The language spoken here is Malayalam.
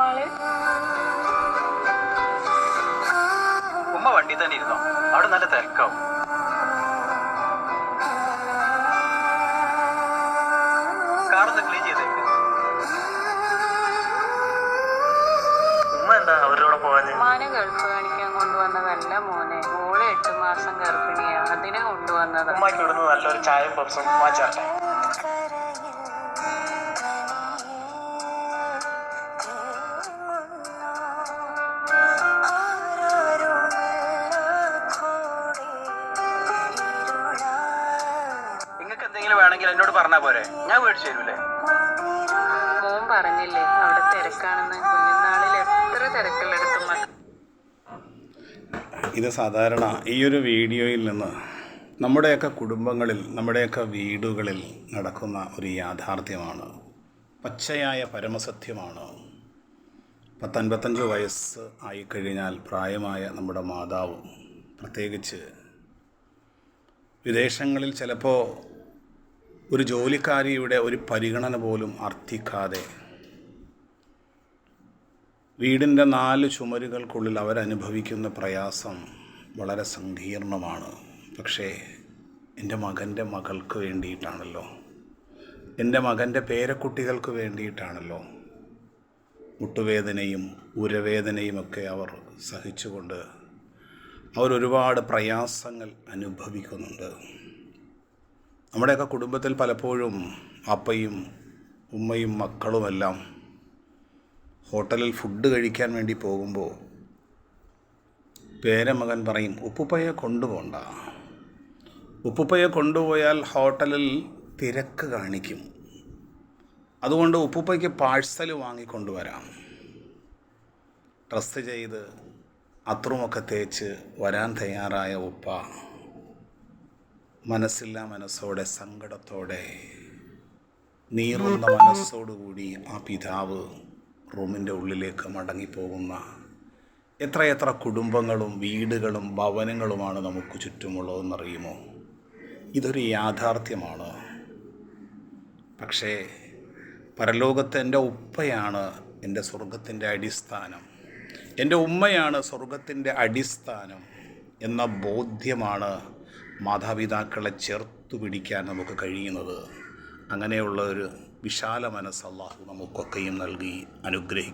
ആള്? ഉമ്മ വണ്ടി തന്നെ ഇരുന്നോ, അവിടെ നല്ല തിരക്കാവും. കാറൊന്ന് ക്ലീൻ ചെയ്തേക്ക്. ഉമ്മ എന്താ അവരോട് പോവാന്? ഉമ്മാനെ ഗൾഫ് കാണിക്കാൻ കൊണ്ടുവന്നതല്ല മോനെ, മോള് 8 മാസം ഗർഭിണിയാ, അതിനെ കൊണ്ടുവന്നത്. ഉമ്മയ്ക്ക് ഇവിടുന്ന് നല്ലൊരു ചായയും പപ്സും വാങ്ങിച്ചാട്ടെ. നിങ്ങൾക്ക് എന്തെങ്കിലും വേണമെങ്കിൽ എന്നോട് പറഞ്ഞാ പോരെ, ഞാൻ മേടിച്ചു തരൂലേ? മോൻ പറഞ്ഞില്ലേ അവിടെ തിരക്കാണെന്ന്. കുഞ്ഞുനാളിൽ എത്ര തിരക്കുള്ളെടുത്തും ഇത് സാധാരണ ഈ ഒരു വീഡിയോയിൽ നിന്ന് നമ്മുടെയൊക്കെ കുടുംബങ്ങളിൽ, നമ്മുടെയൊക്കെ വീടുകളിൽ നടക്കുന്ന ഒരു യാഥാർത്ഥ്യമാണ്, പച്ചയായ പരമസത്യമാണ്. 55 വയസ്സ് ആയിക്കഴിഞ്ഞാൽ പ്രായമായ നമ്മുടെ മാതാവ്, പ്രത്യേകിച്ച് വിദേശങ്ങളിൽ ചിലപ്പോൾ ഒരു ജോലിക്കാരിയുടെ ഒരു പരിഗണന പോലും അർത്ഥിക്കാതെ വീടിൻ്റെ 4 ചുമരുകൾക്കുള്ളിൽ അവരനുഭവിക്കുന്ന പ്രയാസം വളരെ സങ്കീർണമാണ്. പക്ഷേ എൻ്റെ മകൻ്റെ മകൾക്ക് വേണ്ടിയിട്ടാണല്ലോ, എൻ്റെ മകൻ്റെ പേരക്കുട്ടികൾക്ക് വേണ്ടിയിട്ടാണല്ലോ മുട്ടുവേദനയും ഉരവേദനയുമൊക്കെ അവർ സഹിച്ചുകൊണ്ട് അവരൊരുപാട് പ്രയാസങ്ങൾ അനുഭവിക്കുന്നുണ്ട്. നമ്മുടെയൊക്കെ കുടുംബത്തിൽ പലപ്പോഴും അപ്പയും ഉമ്മയും മക്കളുമെല്ലാം ഹോട്ടലിൽ ഫുഡ് കഴിക്കാൻ വേണ്ടി പോകുമ്പോൾ പേരമകൻ പറയും, ഉപ്പുപ്പയെ കൊണ്ടുപോകണ്ട, ഉപ്പുപ്പയെ കൊണ്ടുപോയാൽ ഹോട്ടലിൽ തിരക്ക് കാണിക്കും, അതുകൊണ്ട് ഉപ്പുപ്പയ്ക്ക് പാഴ്സൽ വാങ്ങിക്കൊണ്ടുവരാം. ഡ്രസ്സ് ചെയ്ത് അത്രയുമൊക്കെ തേച്ച് വരാൻ തയ്യാറായ ഉപ്പ മനസ്സില്ലാ മനസ്സോടെ, സങ്കടത്തോടെ, നീറുന്ന മനസ്സോടുകൂടി ആ പിതാവ് റൂമിൻ്റെ ഉള്ളിലേക്ക് മടങ്ങിപ്പോകുന്ന എത്രയെത്ര കുടുംബങ്ങളും വീടുകളും ഭവനങ്ങളുമാണ് നമുക്ക് ചുറ്റുമുള്ളതെന്നറിയുമോ? ഇതൊരു യാഥാർത്ഥ്യമാണ്. പക്ഷേ പരലോകത്ത് എൻ്റെ ഉപ്പയാണ് എൻ്റെ സ്വർഗത്തിൻ്റെ അടിസ്ഥാനം, എൻ്റെ ഉമ്മയാണ് സ്വർഗത്തിൻ്റെ അടിസ്ഥാനം എന്ന ബോധ്യമാണ് മാതാപിതാക്കളെ ചേർത്തു പിടിക്കാൻ നമുക്ക് കഴിയുന്നത്. അങ്ങനെയുള്ള ഒരു വിശാല മനസ്സ് അല്ലാഹു നമുക്കൊക്കെയും നൽകി അനുഗ്രഹിക്കും.